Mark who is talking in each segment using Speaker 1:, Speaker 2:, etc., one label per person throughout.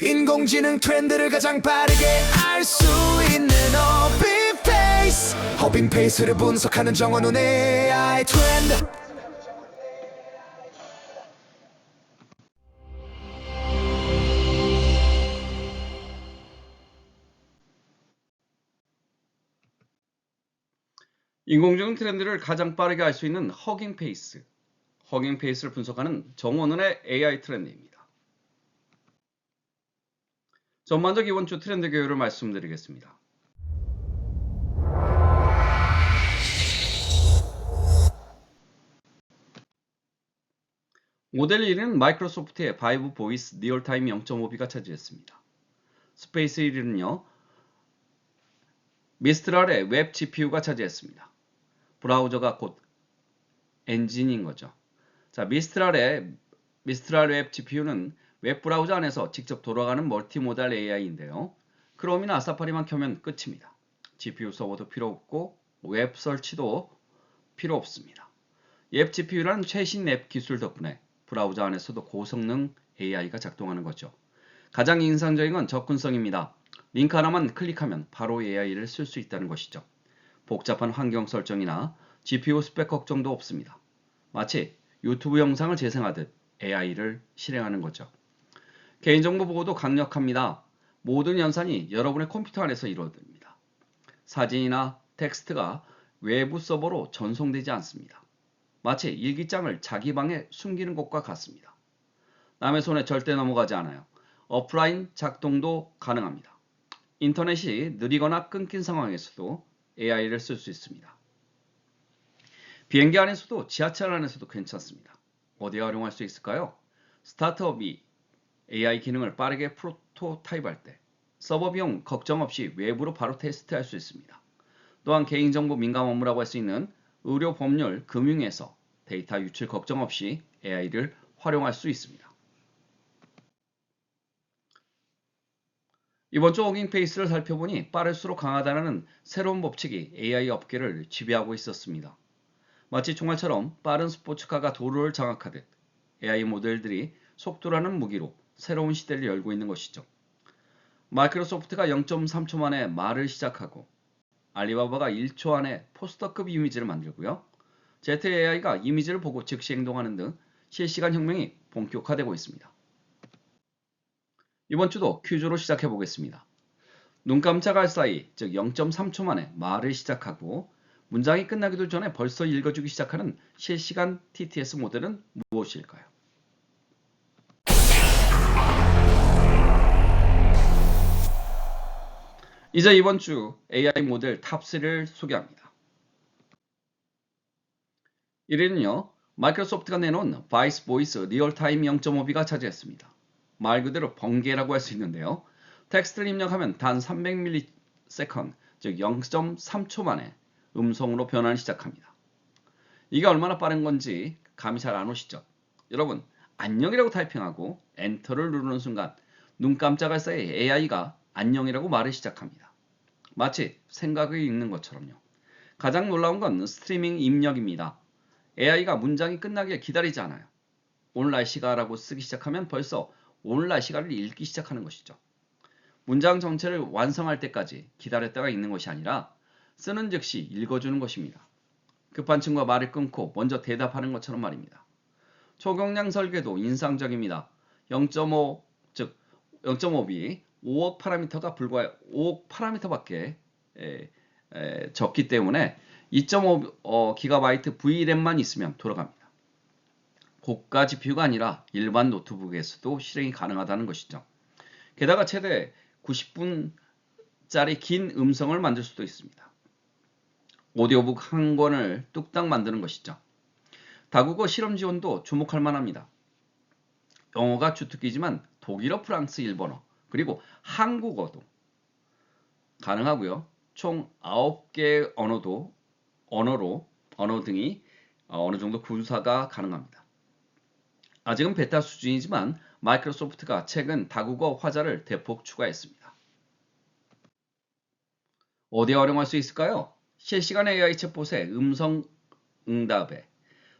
Speaker 1: 인공지능 트렌드를 가장 빠르게 알 수 있는 허빙페이스. 허빙페이스를 분석하는 정원훈 AI 트렌드.
Speaker 2: 인공지능 트렌드를 가장 빠르게 알 수 있는 허깅페이스. 허깅페이스를 분석하는 정원훈의 AI 트렌드입니다. 전반적 이번 주 트렌드 개요를 말씀드리겠습니다. 모델 1위는 마이크로소프트의 바이브 보이스 리얼타임 0.5B가 차지했습니다. 스페이스 1위는요, 미스트랄의 웹 GPU가 차지했습니다. 브라우저가 곧 엔진인 거죠. 자, 미스트랄 웹 GPU는 웹 브라우저 안에서 직접 돌아가는 멀티모달 AI인데요. 크롬이나 사파리만 켜면 끝입니다. GPU 서버도 필요 없고 웹 설치도 필요 없습니다. 웹 GPU라는 최신 앱 기술 덕분에 브라우저 안에서도 고성능 AI가 작동하는 거죠. 가장 인상적인 건 접근성입니다. 링크 하나만 클릭하면 바로 AI를 쓸 수 있다는 것이죠. 복잡한 환경 설정이나 GPU 스펙 걱정도 없습니다. 마치 유튜브 영상을 재생하듯 AI를 실행하는 거죠. 개인정보 보호도 강력합니다. 모든 연산이 여러분의 컴퓨터 안에서 이루어집니다. 사진이나 텍스트가 외부 서버로 전송되지 않습니다. 마치 일기장을 자기 방에 숨기는 것과 같습니다. 남의 손에 절대 넘어가지 않아요. 오프라인 작동도 가능합니다. 인터넷이 느리거나 끊긴 상황에서도 AI를 쓸 수 있습니다. 비행기 안에서도 지하철 안에서도 괜찮습니다. 어디에 활용할 수 있을까요? 스타트업이 AI 기능을 빠르게 프로토타입할 때 서버 비용 걱정 없이 외부로 바로 테스트할 수 있습니다. 또한 개인정보 민감 업무라고 할 수 있는 의료, 법률, 금융에서 데이터 유출 걱정 없이 AI를 활용할 수 있습니다. 이번 주 허깅페이스를 살펴보니 빠를수록 강하다는 새로운 법칙이 AI 업계를 지배하고 있었습니다. 마치 총알처럼 빠른 스포츠카가 도로를 장악하듯 AI 모델들이 속도라는 무기로 새로운 시대를 열고 있는 것이죠. 마이크로소프트가 0.3초 만에 말을 시작하고 알리바바가 1초 안에 포스터급 이미지를 만들고요. ZAI가 이미지를 보고 즉시 행동하는 등 실시간 혁명이 본격화되고 있습니다. 이번 주도 퀴즈로 시작해 보겠습니다. 눈 깜짝할 사이, 즉 0.3초 만에 말을 시작하고 문장이 끝나기도 전에 벌써 읽어주기 시작하는 실시간 TTS 모델은 무엇일까요? 이제 이번 주 AI 모델 탑3를 소개합니다. 1위는요, 마이크로소프트가 내놓은 바이스 보이스 리얼타임 0.5B가 차지했습니다. 말 그대로 번개라고 할 수 있는데요. 텍스트를 입력하면 단 300ms, 즉 0.3초 만에 음성으로 변환을 시작합니다. 이게 얼마나 빠른 건지 감이 잘 안 오시죠? 여러분, 안녕이라고 타이핑하고 엔터를 누르는 순간 눈 깜짝할 사이 AI가 안녕이라고 말을 시작합니다. 마치 생각을 읽는 것처럼요. 가장 놀라운 건 스트리밍 입력입니다. AI가 문장이 끝나길 기다리지 않아요. 오늘 날씨가 라고 쓰기 시작하면 벌써 오늘 날씨가를 읽기 시작하는 것이죠. 문장 전체를 완성할 때까지 기다렸다가 읽는 것이 아니라 쓰는 즉시 읽어주는 것입니다. 급한 친구가 말을 끊고 먼저 대답하는 것처럼 말입니다. 초경량 설계도 인상적입니다. 0.5, 즉 0.5B 5억 파라미터가 불과 5억 파라미터밖에 적기 때문에 2.5 기가바이트 VRAM만 있으면 돌아갑니다. 고가 GPU가 아니라 일반 노트북에서도 실행이 가능하다는 것이죠. 게다가 최대 90분짜리 긴 음성을 만들 수도 있습니다. 오디오북 한 권을 뚝딱 만드는 것이죠. 다국어 실험 지원도 주목할 만합니다. 영어가 주특기지만 독일어, 프랑스, 일본어, 그리고 한국어도 가능하고요. 총 9개의 언어 등이 어느 정도 구사가 가능합니다. 아직은 베타 수준이지만 마이크로소프트가 최근 다국어 화자를 대폭 추가했습니다. 어디에 활용할 수 있을까요? 실시간 AI 챗봇의 음성 응답에,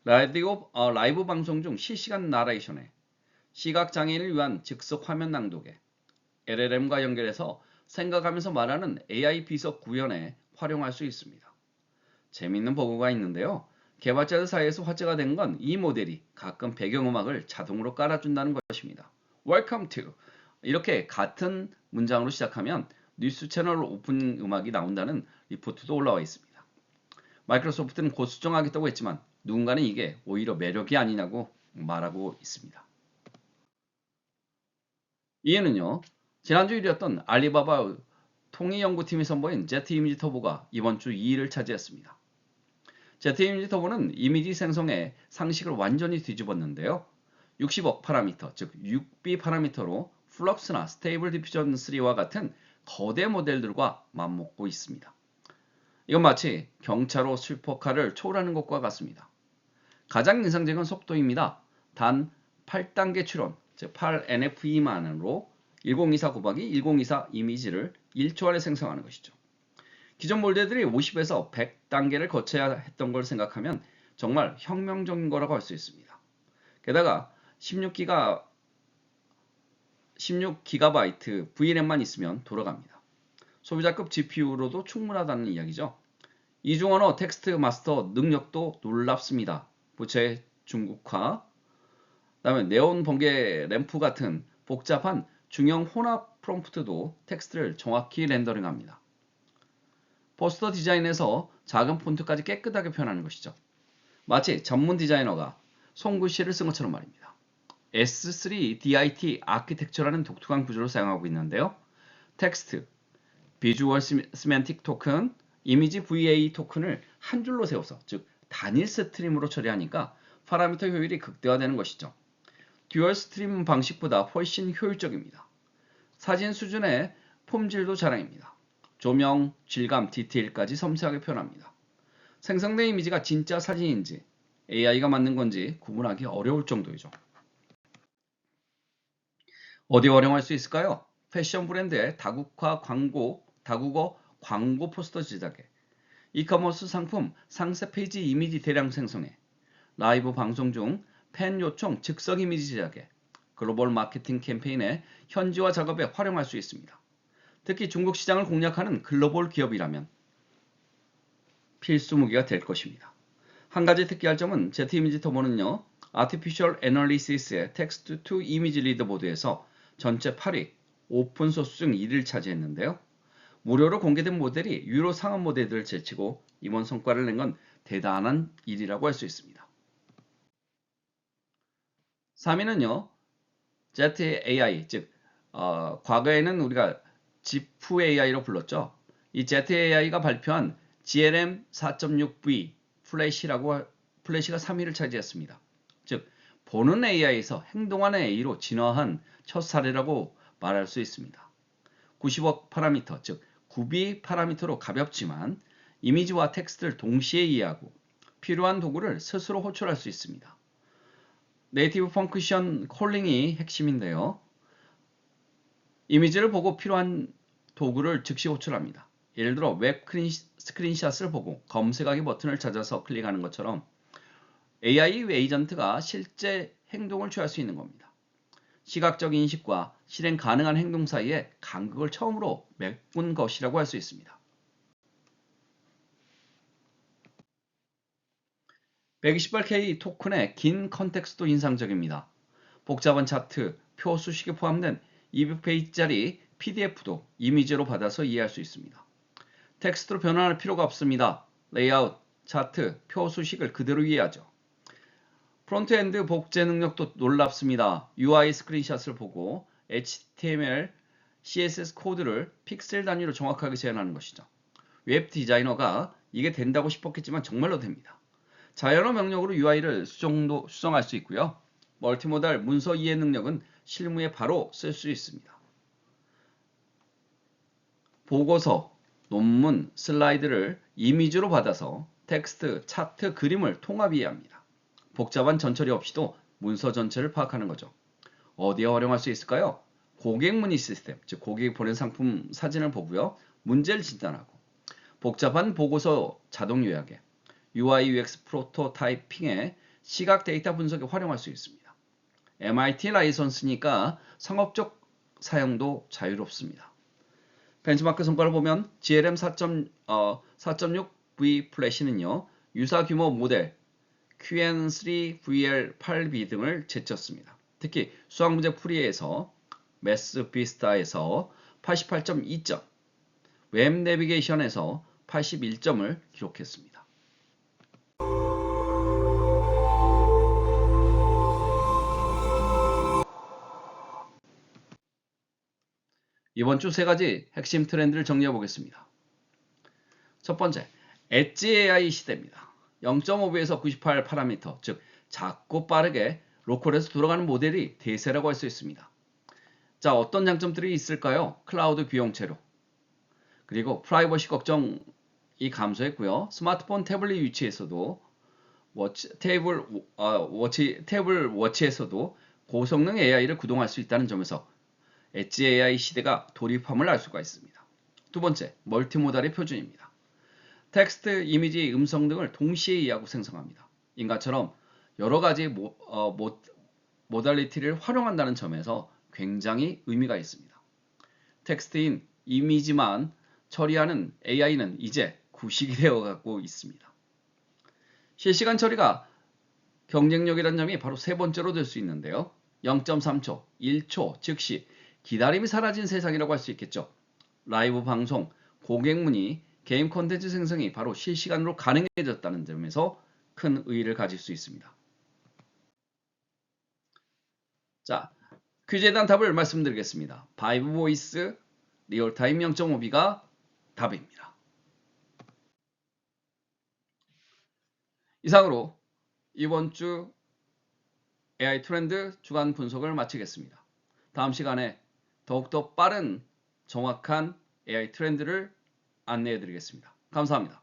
Speaker 2: 라이브 방송 중 실시간 나레이션에, 시각장애인을 위한 즉석 화면 낭독에, LLM과 연결해서 생각하면서 말하는 AI 비서 구현에 활용할 수 있습니다. 재미있는 보고가 있는데요. 개발자들 사이에서 화제가 된 건 이 모델이 가끔 배경음악을 자동으로 깔아준다는 것입니다. Welcome to 이렇게 같은 문장으로 시작하면 뉴스 채널 오픈 음악이 나온다는 리포트도 올라와 있습니다. 마이크로소프트는 곧 수정하겠다고 했지만 누군가는 이게 오히려 매력이 아니냐고 말하고 있습니다. 이에는요. 지난주 1위였던 알리바바 통일연구팀이 선보인 제트 이미지 터보가 이번 주 2위를 차지했습니다. 제트 이미지 터보는 이미지 생성의 상식을 완전히 뒤집었는데요. 60억 파라미터, 즉 6B 파라미터로 플럭스나 스테이블 디퓨전 3와 같은 거대 모델들과 맞먹고 있습니다. 이건 마치 경차로 슈퍼카를 초월하는 것과 같습니다. 가장 인상적인 건 속도입니다. 단 8단계 추론, 즉 8NFE만으로 1024 곱하기 1024 이미지를 1초 안에 생성하는 것이죠. 기존 모델들이 50에서 100단계를 거쳐야 했던 걸 생각하면 정말 혁명적인 거라고 할 수 있습니다. 게다가 16GB VRAM만 있으면 돌아갑니다. 소비자급 GPU로도 충분하다는 이야기죠. 이중언어 텍스트 마스터 능력도 놀랍습니다. 부채 중국화, 그다음에 네온 번개 램프 같은 복잡한 중형 혼합 프롬프트도 텍스트를 정확히 렌더링합니다. 포스터 디자인에서 작은 폰트까지 깨끗하게 표현하는 것이죠. 마치 전문 디자이너가 손글씨를 쓴 것처럼 말입니다. S3DIT 아키텍처라는 독특한 구조를 사용하고 있는데요. 텍스트, 비주얼 시멘틱 토큰, 이미지 VA 토큰을 한 줄로 세워서 즉 단일 스트림으로 처리하니까 파라미터 효율이 극대화되는 것이죠. 듀얼 스트림 방식보다 훨씬 효율적입니다. 사진 수준의 폼질도 자랑입니다. 조명, 질감, 디테일까지 섬세하게 표현합니다. 생성된 이미지가 진짜 사진인지 AI가 만든 건지 구분하기 어려울 정도이죠. 어디에 활용할 수 있을까요? 패션 브랜드의 다국어 광고 포스터 제작에, 이커머스 상품 상세 페이지 이미지 대량 생성에, 라이브 방송 중 팬 요청 즉석 이미지 제작에, 글로벌 마케팅 캠페인의 현지화 작업에 활용할 수 있습니다. 특히 중국 시장을 공략하는 글로벌 기업이라면 필수 무기가 될 것입니다. 한 가지 특이할 점은 제트 이미지 터보는요. Artificial Analysis의 텍스트 투 이미지 리더보드에서 전체 8위, 오픈소스 중 1위를 차지했는데요. 무료로 공개된 모델이 유로 상업 모델들을 제치고 이번 성과를 낸 건 대단한 일이라고 할 수 있습니다. 3위는요. ZAI, 즉 과거에는 우리가 지프 AI로 불렀죠. 이 ZAI가 발표한 GLM 4.6V 플래시가 3위를 차지했습니다. 즉 보는 AI에서 행동하는 AI로 진화한 첫 사례라고 말할 수 있습니다. 90억 파라미터, 즉 9B 파라미터로 가볍지만 이미지와 텍스트를 동시에 이해하고 필요한 도구를 스스로 호출할 수 있습니다. 네이티브 펑크션 콜링이 핵심인데요. 이미지를 보고 필요한 도구를 즉시 호출합니다. 예를 들어 웹 스크린샷을 보고 검색하기 버튼을 찾아서 클릭하는 것처럼 AI 에이전트가 실제 행동을 취할 수 있는 겁니다. 시각적 인식과 실행 가능한 행동 사이에 간극을 처음으로 메꾼 것이라고 할 수 있습니다. 128K 토큰의 긴 컨텍스트도 인상적입니다. 복잡한 차트, 표 수식이 포함된 200페이지짜리 PDF도 이미지로 받아서 이해할 수 있습니다. 텍스트로 변환할 필요가 없습니다. 레이아웃, 차트, 표 수식을 그대로 이해하죠. 프론트엔드 복제 능력도 놀랍습니다. UI 스크린샷을 보고 HTML, CSS 코드를 픽셀 단위로 정확하게 재현하는 것이죠. 웹 디자이너가 이게 된다고 싶었겠지만 정말로 됩니다. 자연어 명령으로 UI를 수정할 수 있고요. 멀티모달 문서 이해 능력은 실무에 바로 쓸 수 있습니다. 보고서, 논문, 슬라이드를 이미지로 받아서 텍스트, 차트, 그림을 통합 이해합니다. 복잡한 전처리 없이도 문서 전체를 파악하는 거죠. 어디에 활용할 수 있을까요? 고객 문의 시스템, 즉 고객이 보낸 상품 사진을 보고요. 문제를 진단하고 복잡한 보고서 자동 요약에 UI UX 프로토타이핑에 시각 데이터 분석에 활용할 수 있습니다. MIT 라이선스니까 상업적 사용도 자유롭습니다. 벤치마크 성과를 보면 GLM 4.6V 플래시는요, 유사 규모 모델 QN3VL8B 등을 제쳤습니다. 특히 수학문제 풀이에서 매스 비스타에서 88.2점, 웹 내비게이션에서 81점을 기록했습니다. 이번 주 세 가지 핵심 트렌드를 정리해 보겠습니다. 첫 번째, 엣지 AI 시대입니다. 0.5B에서 98 파라미터, 즉 작고 빠르게 로컬에서 돌아가는 모델이 대세라고 할 수 있습니다. 자, 어떤 장점들이 있을까요? 클라우드 비용체로, 그리고 프라이버시 걱정이 감소했고요. 스마트폰 태블릿 위치에서도 태블 워치에서도 고성능 AI를 구동할 수 있다는 점에서 엣지 AI 시대가 돌입함을 알 수가 있습니다. 두 번째, 멀티모달의 표준입니다. 텍스트, 이미지, 음성 등을 동시에 이해하고 생성합니다. 인간처럼 여러 가지 모달리티를 활용한다는 점에서 굉장히 의미가 있습니다. 텍스트인 이미지만 처리하는 AI는 이제 구식이 되어가고 있습니다. 실시간 처리가 경쟁력이라는 점이 바로 세 번째로 될 수 있는데요. 0.3초, 1초 즉시 기다림이 사라진 세상이라고 할 수 있겠죠. 라이브 방송, 고객 문의, 게임 콘텐츠 생성이 바로 실시간으로 가능해졌다는 점에서 큰 의의를 가질 수 있습니다. 자, 퀴즈에 대한 답을 말씀드리겠습니다. 바이브 보이스 리얼타임 0.5B가 답입니다. 이상으로 이번 주 AI 트렌드 주간 분석을 마치겠습니다. 다음 시간에 더욱더 빠른 정확한 AI 트렌드를 안내해 드리겠습니다. 감사합니다.